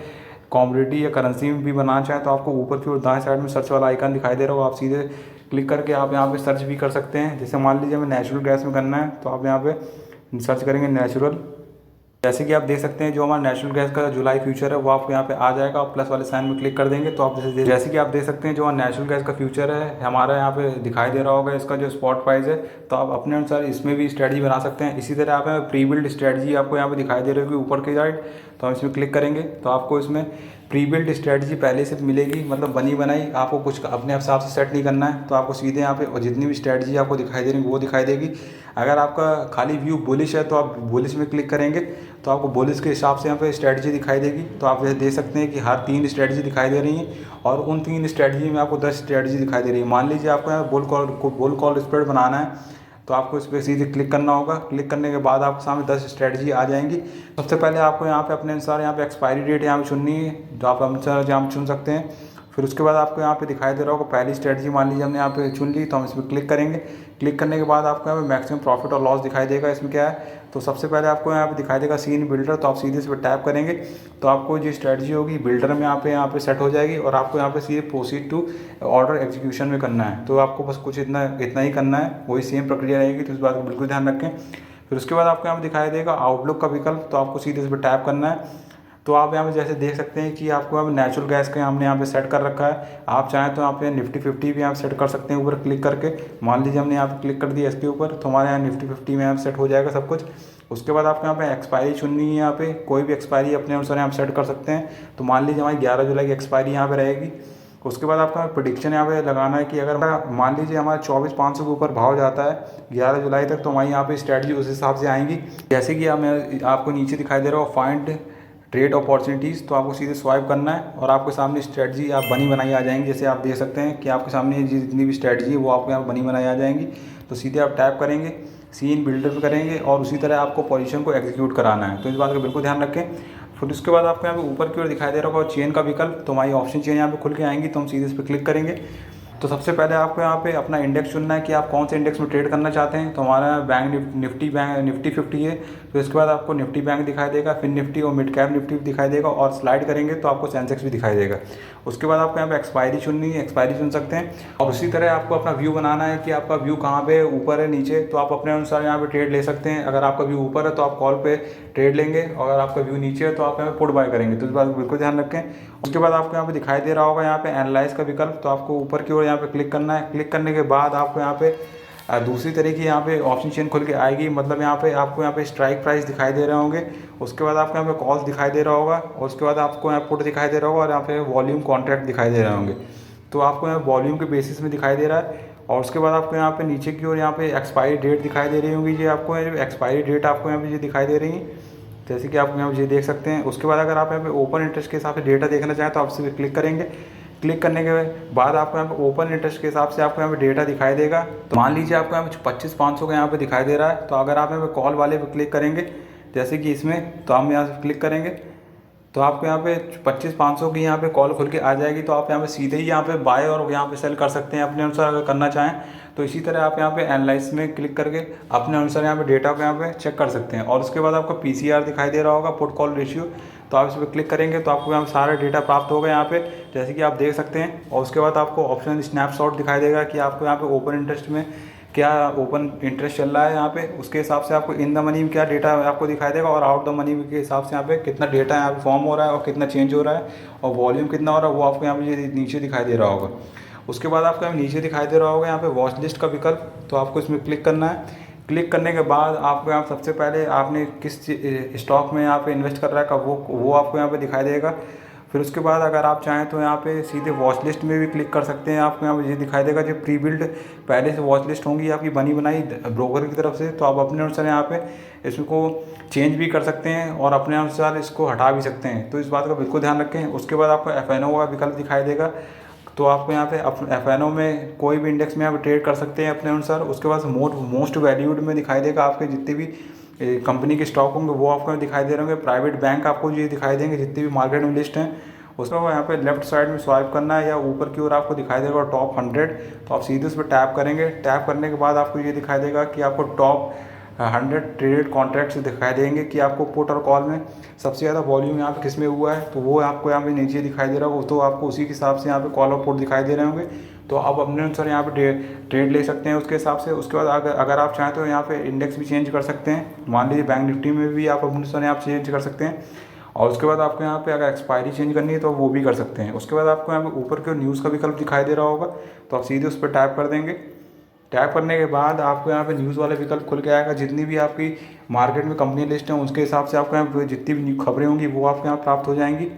कॉमोडिटी या करेंसी में भी बनाना चाहें तो आपको ऊपर की ओर दाएं साइड में सर्च वाला आइकन दिखाई दे रहा होगा, आप सीधे क्लिक करके आप यहाँ पे सर्च भी कर सकते हैं। जैसे मान लीजिए हमें नेचुरल गैस में करना है तो आप यहाँ पे सर्च करेंगे नेचुरल। जैसे कि आप देख सकते हैं जो हमारा नेचुरल गैस का जुलाई फ्यूचर है वो आपको यहाँ पे आ जाएगा, और प्लस वाले साइन में क्लिक कर देंगे तो आप जैसे कि आप देख सकते हैं जो नेचुरल गैस का फ्यूचर है हमारा यहाँ पे दिखाई दे रहा होगा इसका जो स्पॉट प्राइस है। तो आप अपने अनुसार इसमें भी स्ट्रेटजी बना सकते हैं। इसी तरह आप यहाँ प्री बिल्ड स्ट्रेटजी आपको यहाँ पे दिखाई दे रही होगी ऊपर की साइड, तो हम इसमें क्लिक करेंगे तो आपको इसमें प्री बिल्ड स्ट्रेटजी पहले से मिलेगी, मतलब बनी बनाई, आपको कुछ अपने हिसाब से सेट नहीं करना है। तो आपको सीधे यहाँ पे जितनी भी स्ट्रेटजी आपको दिखाई दे रही है वो दिखाई देगी। अगर आपका खाली व्यू बुलिश है तो आप बुलिश में क्लिक करेंगे तो आपको बुलिश के हिसाब से यहाँ पे स्ट्रेटजी दिखाई देगी। तो आप जैसे देख सकते हैं कि हर 3 स्ट्रेटजी दिखाई दे रही हैं, और उन 3 स्ट्रेटजी में आपको 10 स्ट्रेटजी दिखाई दे रही है। मान लीजिए आपको यहाँ बुल कॉल स्प्रेड बनाना है तो आपको इस पर सीधे क्लिक करना होगा। क्लिक करने के बाद आपके सामने 10 स्ट्रेटजी आ जाएंगी। सबसे पहले आपको यहाँ पे अपने अनुसार यहाँ पे एक्सपायरी डेट यहाँ पे चुननी है, तो आप अनुसार यहाँ पे चुन सकते हैं। फिर उसके बाद आपको यहाँ पे दिखाई दे रहा होगा पहली स्ट्रेटजी मान लीजिए हमने यहाँ पे चुन ली, तो हम इस पर क्लिक करेंगे। क्लिक करने के बाद आपको यहाँ पे मैक्सिमम प्रॉफिट और लॉस दिखाई देगा। इसमें क्या है तो सबसे पहले आपको यहाँ पे दिखाई देगा सीन बिल्डर, तो आप सीधे इस पर टैप करेंगे तो आपको जो स्ट्रेटजी होगी बिल्डर में यहाँ पे सेट हो जाएगी, और आपको यहाँ पे सीधे प्रोसीड टू ऑर्डर एग्जीक्यूशन में करना है। तो आपको बस कुछ इतना ही करना है, वही सेम प्रक्रिया रहेगी, तो इस बात को बिल्कुल ध्यान रखें। फिर उसके बाद आपको यहाँ पे दिखाई देगा आउटलुक का विकल्प, तो आपको सीधे इस पर टैप करना है। तो आप यहाँ पे जैसे देख सकते हैं कि आपको यहाँ पे नेचुरल गैस का हमने यहाँ पे सेट कर रखा है। आप चाहें तो यहाँ पे निफ्टी 50 भी यहाँ पे सेट कर सकते हैं ऊपर क्लिक करके। मान लीजिए हमने यहाँ पे क्लिक कर दिया इसके ऊपर, तो हमारे यहाँ निफ्टी 50 में यहाँ पे सेट हो जाएगा सब कुछ। उसके बाद आपको यहाँ पे एक्सपायरी चुननी है, यहाँ पे कोई भी एक्सपायरी अपने अनुसार यहाँ पे सेट कर सकते हैं। तो मान लीजिए हमारी 11 जुलाई की एक्सपायरी यहाँ पे रहेगी। उसके बाद आपका प्रेडिक्शन यहाँ पे लगाना है कि अगर मान लीजिए हमारा 24,500 के ऊपर भाव जाता है 11 जुलाई तक, तो हमारी यहाँ पे स्ट्रेटजी उस हिसाब से आएंगी। जैसे कि हमें आपको नीचे दिखाई दे रहा हो फाइंड ट्रेड अपॉर्चुनिटीज़, तो आपको सीधे स्वाइप करना है और आपके सामने स्ट्रेटजी आप बनी बनाई आ जाएंगी। जैसे आप देख सकते हैं कि आपके सामने जितनी भी स्ट्रेटजी है वो आपको यहाँ बनी बनाई आ जाएंगी। तो सीधे आप टैप करेंगे, सीन बिल्डर पे करेंगे, और उसी तरह आपको पोजीशन को एग्जीक्यूट कराना है। तो इस बात का बिल्कुल ध्यान रखें। फिर उसके बाद आपको यहाँ पे ऊपर की ओर दिखाई दे रहा होगा चेन का विकल्प, तो हमारी ऑप्शन चेन यहाँ पे खुल के आएंगी, तो हम सीधे इस पर क्लिक करेंगे। तो सबसे पहले आपको यहाँ पे अपना इंडेक्स चुनना है कि आप कौन से इंडेक्स में ट्रेड करना चाहते हैं। तो हमारा निफ्टी 50 है, तो इसके बाद आपको निफ्टी बैंक दिखाई देगा, फिर निफ्टी और मिड कैप निफ्टी भी दिखाई देगा, और स्लाइड करेंगे तो आपको सेंसेक्स भी दिखाई देगा। उसके बाद आपको यहाँ पे एक्सपायरी चुननी है, एक्सपायरी चुन सकते हैं। और उसी तरह आपको अपना व्यू बनाना है कि आपका व्यू कहाँ पे, ऊपर है नीचे, तो आप अपने अनुसार यहाँ पे ट्रेड ले सकते हैं। अगर आपका व्यू ऊपर है तो आप कॉल पे ट्रेड लेंगे, और अगर आपका व्यू नीचे है तो आप यहाँ पे पुट बाय करेंगे। तो इस बात को बिल्कुल ध्यान रखें। उसके बाद आपको यहाँ पे दिखाई दे रहा होगा यहाँ पे एनालाइज का विकल्प, तो आपको ऊपर की ओर यहाँ पे क्लिक करना है। क्लिक करने के बाद आपको यहाँ पे दूसरी तरह की यहाँ पे ऑप्शन चेन खुल के आएगी, मतलब यहाँ पे आपको यहाँ पे स्ट्राइक प्राइस दिखाई दे रहे होंगे। उसके बाद आपको यहाँ पे कॉल्स दिखाई दे रहा होगा, और उसके बाद आपको यहाँ पुट दिखाई दे रहा होगा, और यहाँ पे वॉल्यूम कॉन्ट्रैक्ट दिखाई दे रहे होंगे। तो आपको यहाँ वॉल्यूम के बेसिस में दिखाई दे रहा है। और उसके बाद आपको यहाँ पे नीचे की ओर यहाँ पे एक्सपायरी डेट दिखाई दे रही होंगी। ये आपको एक्सपायरी डेट आपको यहाँ पे ये दिखाई दे रही है, जैसे कि आप यहाँ पे ये देख सकते हैं। उसके बाद अगर आप यहाँ पे ओपन इंटरेस्ट के हिसाब से डेटा देखना चाहें तो आप इस पर क्लिक करेंगे। क्लिक करने के बाद आपको यहाँ पे ओपन इंटरेस्ट के हिसाब से आपको यहाँ पे डेटा दिखाई देगा। तो मान लीजिए आपको यहाँ पे 25,500 का यहाँ पे दिखाई दे रहा है, तो अगर आप यहाँ पे कॉल वाले पे क्लिक करेंगे, जैसे कि इसमें, तो हम यहाँ से क्लिक करेंगे तो आपको यहाँ पे 25,500 की यहाँ पे कॉल खुल के आ जाएगी। तो आप यहाँ पे सीधे ही यहाँ पे बाय और यहाँ पे सेल कर सकते हैं अपने अनुसार अगर करना चाहें। तो इसी तरह आप यहाँ पे एनालाइज में क्लिक करके अपने अनुसार यहाँ पे डेटा को यहाँ पे चेक कर सकते हैं। और उसके बाद आपको पीसीआर दिखाई दे रहा होगा, पुट कॉल रेशियो, तो आप इस पर क्लिक करेंगे तो आपको यहाँ पे सारा डेटा प्राप्त होगा यहाँ पे, जैसे कि आप देख सकते हैं। और उसके बाद आपको ऑप्शन स्नैपशॉट दिखाई देगा कि आपको यहाँ पे ओपन इंटरेस्ट में क्या ओपन इंटरेस्ट चल रहा है यहाँ पे, उसके हिसाब से आपको इन द मनी में क्या डेटा आपको दिखाई देगा, और आउट द मनी के हिसाब से यहाँ पे कितना डेटा यहाँ पे फॉर्म हो रहा है और कितना चेंज हो रहा है, और वॉल्यूम कितना हो रहा है वो आपको यहाँ पे नीचे दिखाई दे रहा होगा। उसके बाद आपको यहाँ नीचे दिखाई दे रहा होगा यहाँ पे वॉच लिस्ट का विकल्प, तो आपको इसमें क्लिक करना है। क्लिक करने के बाद आपको यहाँ सबसे पहले आपने किस स्टॉक में यहाँ पे इन्वेस्ट कर रहा है का वो आपको यहाँ पे दिखाई देगा। फिर उसके बाद अगर आप चाहें तो यहाँ पे सीधे वॉच लिस्ट में भी क्लिक कर सकते हैं। आपको यहाँ पे ये दिखाई देगा जो प्री बिल्ड पहले से वॉच लिस्ट होंगी आपकी बनी बनाई ब्रोकर की तरफ से, तो आप अपने अनुसार यहाँ पे इसको चेंज भी कर सकते हैं और अपने अनुसार इसको हटा भी सकते हैं। तो इस बात का बिल्कुल ध्यान रखें। उसके बाद आपको FNO का विकल्प दिखाई देगा, तो आपको यहाँ पे FNO में कोई भी इंडेक्स में आप ट्रेड कर सकते हैं अपने अनुसार। उसके बाद मोस्ट वैल्यूड में दिखाई देगा आपके जितने भी कंपनी के स्टॉक होंगे वो आपको दिखाई दे रहे होंगे। प्राइवेट बैंक आपको ये दिखाई देंगे जितने भी मार्केट में लिस्ट हैं। उसके बाद यहाँ पे लेफ्ट साइड में स्वाइप करना है या ऊपर की ओर आपको दिखाई देगा टॉप 100, तो आप सीधे उस पर टैप करेंगे। टैप करने के बाद आपको ये दिखाई देगा कि आपको टॉप 100 ट्रेडेड कॉन्ट्रैक्ट्स दिखाई देंगे कि आपको पुट और कॉल में सबसे ज़्यादा वॉल्यूम यहाँ पे किस में हुआ है, तो वो आपको यहाँ पे नीचे दिखाई दे रहा होगा। तो आपको उसी के हिसाब से यहाँ पे कॉल और पुट दिखाई दे रहे होंगे, तो आप अपने अनुसार यहाँ पे ट्रेड ले सकते हैं उसके हिसाब से। उसके बाद अगर आप चाहें तो यहाँ पे इंडेक्स भी चेंज कर सकते हैं। मान लीजिए बैंक निफ्टी में भी आप अपने अनुसार यहाँ चेंज कर सकते हैं। और उसके बाद आपको यहाँ पे अगर एक्सपायरी चेंज करनी है तो वो भी कर सकते हैं। उसके बाद आपको यहाँ पे ऊपर के न्यूज़ का विकल्प दिखाई दे रहा होगा, तो आप सीधे उस पर टैप कर देंगे। टैप करने के बाद आपको यहाँ पे न्यूज़ वाले विकल्प खुल के आएगा। जितनी भी आपकी मार्केट में कंपनी लिस्ट है उसके हिसाब से आपको यहाँ पे जितनी भी खबरें होंगी वो आपको यहाँ प्राप्त हो जाएंगी।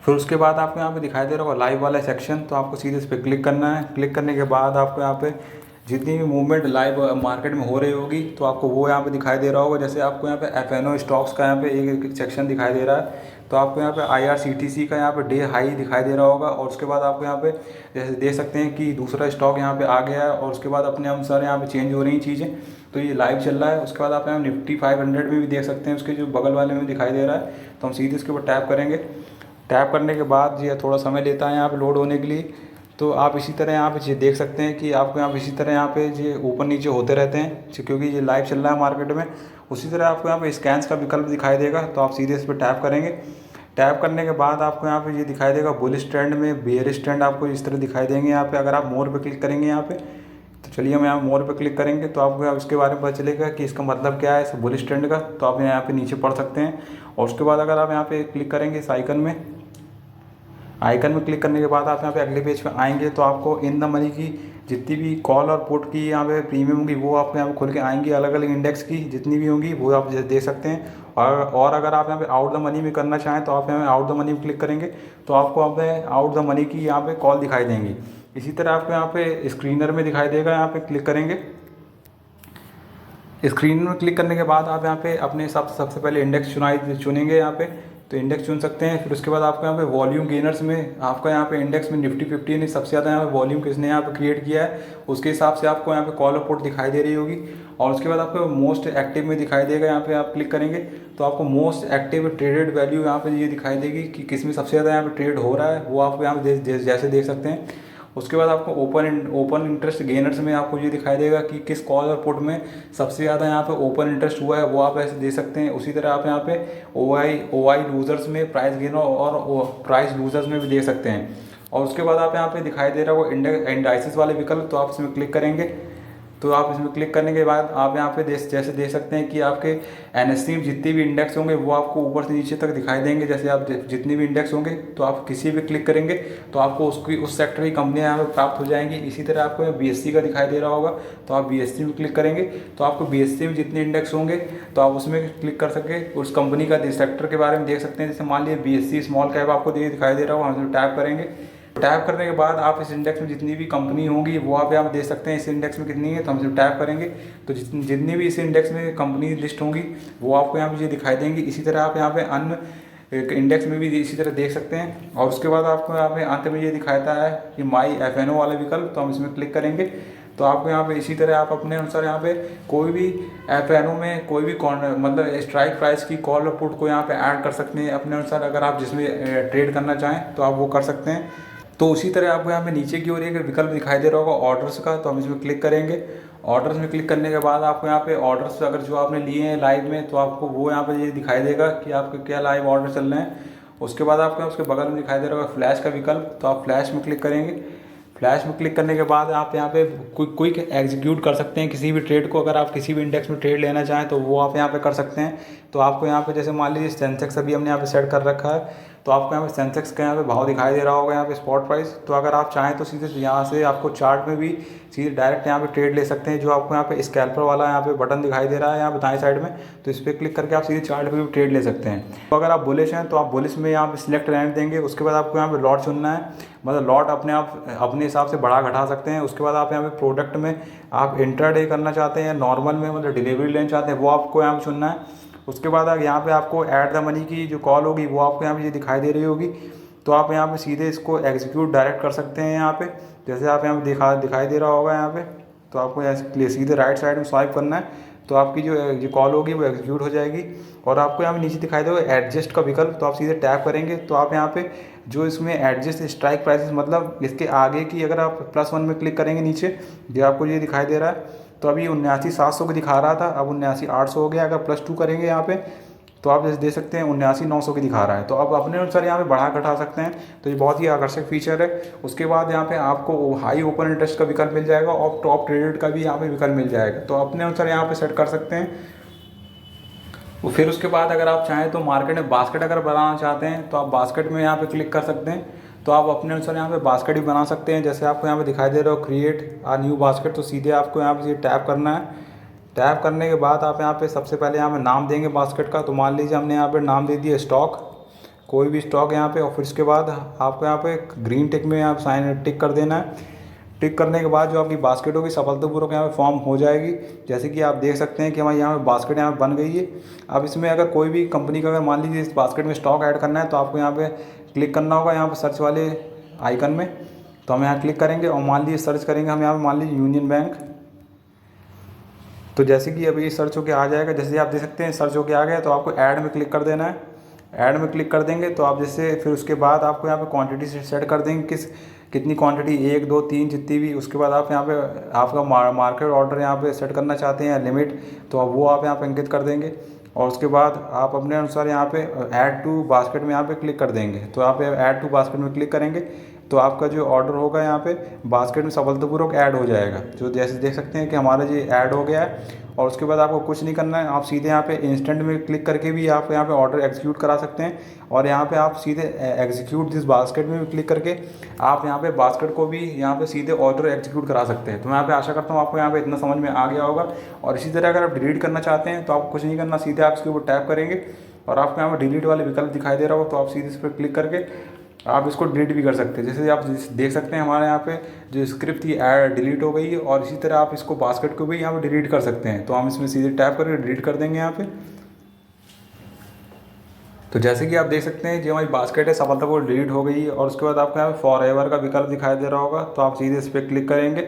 फिर उसके बाद आपको यहाँ पे दिखाई दे रहा होगा लाइव वाला सेक्शन, तो आपको सीधे इस पर क्लिक करना है। क्लिक करने के बाद आपको यहाँ पे जितनी भी मूवमेंट लाइव मार्केट में हो रही होगी तो आपको वो यहाँ पे दिखाई दे रहा होगा। जैसे आपको यहाँ पे FNO स्टॉक्स का यहाँ पे एक सेक्शन दिखाई दे रहा है, तो आपको यहाँ पे IRCTC का यहाँ पे डे हाई दिखाई दे रहा होगा। और उसके बाद आपको यहाँ पे जैसे देख सकते हैं कि दूसरा स्टॉक यहाँ पे आ गया है, और उसके बाद अपने अनुसार यहाँ पे चेंज हो रही चीज़ें, तो ये लाइव चल रहा है। उसके बाद आप यहाँ निफ्टी 500 में भी देख सकते हैं, उसके जो बगल वाले में दिखाई दे रहा है, तो हम सीधे इसके ऊपर टैप करेंगे। टैप करने के बाद ये थोड़ा समय लेता है यहाँ पे लोड होने के लिए, तो आप इसी तरह यहाँ पे ये देख सकते हैं कि आपको यहाँ पे इसी तरह यहाँ पे ये ऊपर नीचे होते रहते हैं क्योंकि ये लाइव चल रहा है मार्केट में। उसी तरह आपको यहाँ पे स्कैन्स का विकल्प दिखाई देगा, तो आप सीधे इस पर टैप करेंगे। टैप करने के बाद आपको यहाँ पे ये दिखाई देगा बुलिश ट्रेंड में बेयरिश ट्रेंड आपको इस तरह दिखाई देंगे यहाँ पे। अगर आप मोर पे क्लिक करेंगे यहाँ पे, तो चलिए हम यहाँ मोर पे क्लिक करेंगे तो आपको इसके बारे में पता चलेगा कि इसका मतलब क्या है इस बुलिश ट्रेंड का, तो आप यहाँ पे नीचे पढ़ सकते हैं। और उसके बाद अगर आप यहाँ पे क्लिक करेंगे इस आइकन में क्लिक करने के बाद आप यहाँ पे अगले पेज पे आएंगे, तो आपको इन द मनी की जितनी भी कॉल और पुट की यहाँ पे प्रीमियम होंगी वो आपको यहाँ पे खुल के आएंगी। अलग अलग इंडेक्स की जितनी भी होंगी वो आप देख सकते हैं। और अगर आप यहाँ पे आउट द मनी में करना चाहें तो आप यहाँ पे आउट द मनी में क्लिक करेंगे तो आपको अपने आउट द मनी की यहाँ पे कॉल दिखाई देंगी। इसी तरह आपको यहाँ पे स्क्रीनर में दिखाई देगा, यहाँ पे क्लिक करेंगे। स्क्रीन में क्लिक करने के बाद आप यहाँ पे अपने हिसाब से सबसे पहले इंडेक्स चुनेंगे यहाँ पे, तो इंडेक्स चुन सकते हैं। फिर उसके बाद आपको यहाँ पे वॉल्यूम गेनर्स में आपका यहाँ पे इंडेक्स में निफ्टी 50 ने सबसे ज़्यादा यहाँ पे वॉल्यूम किसने यहाँ पे क्रिएट किया है उसके हिसाब से आपको यहाँ पे कॉल और पुट दिखाई दे रही होगी। और उसके बाद आपको मोस्ट एक्टिव में दिखाई देगा, यहाँ पे आप क्लिक करेंगे तो आपको मोस्ट एक्टिव ट्रेडेड वैल्यू यहाँ पे ये दिखाई देगी कि किस में सबसे ज़्यादा यहाँ पे ट्रेड हो रहा है, वो आपको यहाँ पे जैसे देख सकते हैं। उसके बाद आपको ओपन इंटरेस्ट गेनर्स में आपको ये दिखाई देगा कि किस कॉल और पुट में सबसे ज़्यादा यहाँ पे ओपन इंटरेस्ट हुआ है, वो आप ऐसे दे सकते हैं। उसी तरह आप यहाँ पे OI लूजर्स में प्राइस गेनर और प्राइस लूजर्स में भी दे सकते हैं। और उसके बाद आप यहाँ पे दिखाई दे रहा है वो इंडाइसिस वाले विकल्प, तो आप इसमें क्लिक करेंगे। तो आप इसमें क्लिक करने के बाद आप यहाँ पे जैसे देख सकते हैं कि आपके NSE में जितने भी इंडेक्स होंगे वो आपको ऊपर से नीचे तक दिखाई देंगे। जैसे आप जितने भी इंडेक्स होंगे तो आप किसी भी क्लिक करेंगे तो आपको उस सेक्टर की कंपनियाँ यहाँ पे प्राप्त हो जाएंगी। इसी तरह आपको BSE का दिखाई दे रहा होगा, तो आप BSE में क्लिक करेंगे तो आपको BSE में जितने इंडेक्स होंगे तो आप उसमें क्लिक कर सके उस कंपनी का सेक्टर के बारे में देख सकते हैं। जैसे मान लीजिए BSE स्मॉल कैप आपको दिखाई दे रहा होगा, हम इसमें टैप करेंगे। टैप करने के बाद आप इस इंडेक्स में जितनी भी कंपनी होंगी वो आप यहाँ दे सकते हैं इस इंडेक्स में कितनी है, तो हम सिर्फ टैप करेंगे तो जितनी भी इस इंडेक्स में कंपनी लिस्ट होंगी वो आपको यहाँ पे ये दिखाई देंगी। इसी तरह आप यहाँ पे अन्य इंडेक्स में भी इसी तरह देख सकते हैं। और उसके बाद आपको यहाँ पे अंत में ये दिखाता है कि माई FNO वाला विकल्प, तो हम इसमें क्लिक करेंगे तो आपको यहाँ पे इसी तरह आप अपने अनुसार यहाँ पे कोई भी FNO में कोई भी मतलब स्ट्राइक प्राइस की कॉल और पुट को यहाँ पे ऐड कर सकते हैं अपने अनुसार। अगर आप जिसमें ट्रेड करना चाहें तो आप वो कर सकते हैं। तो उसी तरह आपको यहाँ पे नीचे की ओर एक विकल्प दिखाई दे रहा होगा ऑर्डर्स का, तो हम इसमें क्लिक करेंगे। ऑर्डर्स में क्लिक करने के बाद आपको यहाँ पे ऑर्डर्स अगर जो आपने लिए हैं लाइव में तो आपको वो यहाँ पे ये दिखाई देगा कि आपके क्या लाइव ऑर्डर चल रहे हैं। उसके बाद आपको उसके बगल में दिखाई दे रहा होगा फ्लैश का विकल्प, तो आप फ्लैश में क्लिक करेंगे। फ्लैश में क्लिक करने के बाद आप यहाँ पे क्विक एग्जीक्यूट कर सकते हैं किसी भी ट्रेड को। अगर आप किसी भी इंडेक्स में ट्रेड लेना चाहें तो वो आप यहाँ पे कर सकते हैं। तो आपको यहाँ पे जैसे मान लीजिए सेंसेक्स अभी हमने यहाँ पे सेट कर रखा है, तो आपको यहाँ पे सेंसेक्स का यहाँ पे भाव दिखाई दे रहा होगा यहाँ पे स्पॉट प्राइस। तो अगर आप चाहें तो सीधे यहाँ से आपको चार्ट में भी सीधे डायरेक्ट यहाँ पे ट्रेड ले सकते हैं। जो आपको यहाँ पे स्कैल्पर वाला यहाँ पे बटन दिखाई दे रहा है यहाँ पे दाएं साइड में, तो इस पर क्लिक करके आप सीधे चार्ट पे भी ट्रेड ले सकते हैं। तो अगर आप बुलिश हैं तो आप बुलिश में यहाँ पे सिलेक्ट रहने देंगे। उसके बाद आपको यहाँ पे लॉट चुनना है, मतलब लॉट अपने हिसाब से बढ़ा घटा सकते हैं। उसके बाद आप यहाँ पे प्रोडक्ट में आप इंट्राडे करना चाहते हैं या नॉर्मल में मतलब डिलीवरी लेना चाहते हैं वो आपको यहाँ पे चुनना है। उसके बाद यहाँ पे आपको ऐड द मनी की जो कॉल होगी वो आपको यहाँ पे ये दिखाई दे रही होगी, तो आप यहाँ पे सीधे इसको एग्जीक्यूट डायरेक्ट कर सकते हैं। यहाँ पे जैसे आप यहाँ पे दिखाई दे रहा होगा यहाँ पे, तो आपको ऐसे सीधे राइट साइड में स्वाइप करना है तो आपकी जो कॉल होगी वो एग्जीक्यूट हो जाएगी। और आपको यहाँ पे नीचे दिखाई देगा एडजस्ट का विकल्प, तो आप सीधे टैप करेंगे तो आप यहाँ पे जो इसमें एडजस्ट स्ट्राइक प्राइसेस मतलब इसके आगे की अगर आप +1 में क्लिक करेंगे नीचे जो आपको ये दिखाई दे रहा है, तो अभी 79,700 को दिखा रहा था, अब 79,800 हो गया। अगर +2 करेंगे यहाँ पे तो आप जैसे दे सकते हैं 79,900 की दिखा रहा है। तो आप अपने अनुसार यहाँ पे बढ़ा घटा सकते हैं, तो ये बहुत ही आकर्षक फीचर है। उसके बाद यहाँ पे आपको हाई ओपन इंटरेस्ट का विकल्प मिल जाएगा और टॉप ट्रेडेड का भी यहाँ पे विकल्प मिल जाएगा, तो अपने अनुसार यहाँ पे सेट कर सकते हैं। फिर उसके बाद अगर आप चाहें तो मार्केट में बास्केट अगर बनाना चाहते हैं तो आप बास्केट में यहाँ पे क्लिक कर सकते हैं। तो आप अपने अनुसार यहाँ पे बास्केट भी बना सकते हैं। जैसे आपको यहाँ पे दिखाई दे रहा हो क्रिएट आ न्यू बास्केट, तो सीधे आपको यहाँ पे टैप करना है। टैप करने के बाद आप यहाँ पे सबसे पहले यहाँ पे नाम देंगे बास्केट का। तो मान लीजिए हमने यहाँ पे नाम दे दिया स्टॉक, कोई भी स्टॉक यहाँ पे। और फिर उसके बाद आपको यहाँ पे ग्रीन टिक में आप साइन टिक कर देना है। टिक करने के बाद जो आपकी बास्केट होगी सफलतापूर्वक यहाँ पे फॉर्म हो जाएगी। जैसे कि आप देख सकते हैं कि हमारी यहाँ पे बास्केट यहाँ पे बन गई है। अब इसमें अगर कोई भी कंपनी का अगर मान लीजिए इस बास्केट में स्टॉक ऐड करना है तो आपको यहाँ पे क्लिक करना होगा यहाँ पे सर्च वाले आइकन में। तो हम यहाँ क्लिक करेंगे और मान लीजिए सर्च करेंगे हम यहाँ पे मान लीजिए यूनियन बैंक। तो जैसे कि अभी सर्च होके आ जाएगा, जैसे आप देख सकते हैं सर्च होके आ गया, तो आपको ऐड में क्लिक कर देना है। ऐड में क्लिक कर देंगे तो आप जैसे फिर उसके बाद आपको यहाँ पे क्वांटिटी सेट कर देंगे कितनी क्वांटिटी 1 2 3 जितनी भी। उसके बाद आप यहाँ पे आपका मार्केट ऑर्डर यहाँ पे सेट करना चाहते हैं लिमिट, तो आप वो आप यहाँ पे अंकित कर देंगे। और उसके बाद आप अपने अनुसार यहाँ पे ऐड टू बास्केट में यहाँ पे क्लिक कर देंगे। तो आप ऐड टू बास्केट में क्लिक करेंगे तो आपका जो ऑर्डर होगा यहाँ पे बास्केट में सफलतापूर्वक ऐड हो जाएगा। जो जैसे देख सकते हैं कि हमारा ये ऐड हो गया है। और उसके बाद आपको कुछ नहीं करना है, आप सीधे यहाँ पे इंस्टेंट में क्लिक करके भी आप यहाँ पे ऑर्डर एग्जीक्यूट करा सकते हैं। और यहाँ पे आप सीधे एग्जीक्यूट दिस बास्केट में भी क्लिक करके आप यहाँ पे बास्केट को भी यहाँ पे सीधे ऑर्डर एग्जीक्यूट करा सकते हैं। तो मैं यहाँ पे आशा करता हूँ आपको यहाँ पे इतना समझ में आ गया होगा। और इसी तरह अगर आप डिलीट करना चाहते हैं तो आपको कुछ नहीं करना, सीधे आप इसके ऊपर टैप करेंगे और आपको यहाँ पे डिलीट वाले विकल्प दिखाई दे रहा हो, तो आप सीधे इस पर क्लिक करके आप इसको डिलीट भी कर सकते हैं। जैसे आप देख सकते हैं हमारे यहाँ पे जो स्क्रिप्ट थी डिलीट हो गई है। और इसी तरह आप इसको बास्केट को भी यहाँ पे डिलीट कर सकते हैं। तो हम इसमें सीधे टैप करके डिलीट कर देंगे यहाँ पे। तो जैसे कि आप देख सकते हैं जो हमारी बास्केट है सफलतापूर्वक डिलीट हो गई है। और उसके बाद आपको यहाँ पे फॉरएवर का विकल्प दिखाई दे रहा होगा, तो आप सीधे इस पर क्लिक करेंगे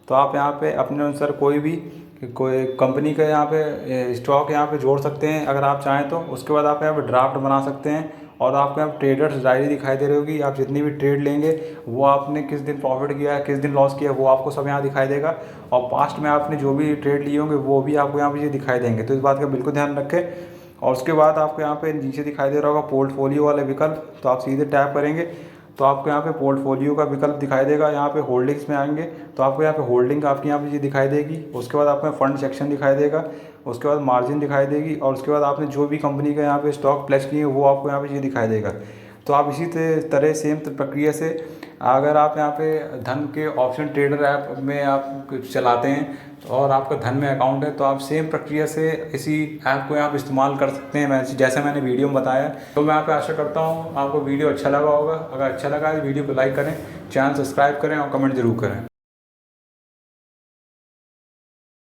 तो आप यहाँ पे अपने अनुसार कोई कंपनी का यहाँ पे स्टॉक यहाँ पे जोड़ सकते हैं अगर आप चाहें तो। उसके बाद आप यहाँ पे ड्राफ्ट बना सकते हैं और आपको यहाँ ट्रेडर्स डायरी दिखाई दे रही होगी। आप जितनी भी ट्रेड लेंगे वो आपने किस दिन प्रॉफिट किया है, किस दिन लॉस किया है, वो आपको सब यहाँ दिखाई देगा। और पास्ट में आपने जो भी ट्रेड लिए होंगे वो भी आपको यहाँ पे ये दिखाई देंगे। तो इस बात का बिल्कुल ध्यान रखें। और उसके बाद आपको यहाँ पे नीचे दिखाई दे रहा होगा पोर्टफोलियो वाले विकल्प, तो आप सीधे टैप करेंगे तो आपको यहाँ पे पोर्टफोलियो का विकल्प दिखाई देगा। यहाँ पे होल्डिंग्स में आएंगे तो आपको यहाँ पे होल्डिंग आपकी यहाँ पे ये दिखाई देगी। उसके बाद आपको फंड सेक्शन दिखाई देगा, उसके बाद मार्जिन दिखाई देगी, और उसके बाद आपने जो भी कंपनी का यहाँ पे स्टॉक प्लेस किए वो आपको यहाँ पे ये दिखाई देगा। तो आप इसी तरह सेम प्रक्रिया से अगर आप यहाँ पे धन के ऑप्शन ट्रेडर ऐप में आप चलाते हैं और आपका धन में अकाउंट है, तो आप सेम प्रक्रिया से इसी ऐप को आप इस्तेमाल कर सकते हैं जैसे मैंने वीडियो में बताया। तो मैं आप पे आशा करता हूँ आपको वीडियो अच्छा लगा होगा। अगर अच्छा लगा है तो वीडियो को लाइक करें, चैनल सब्सक्राइब करें और कमेंट ज़रूर करें।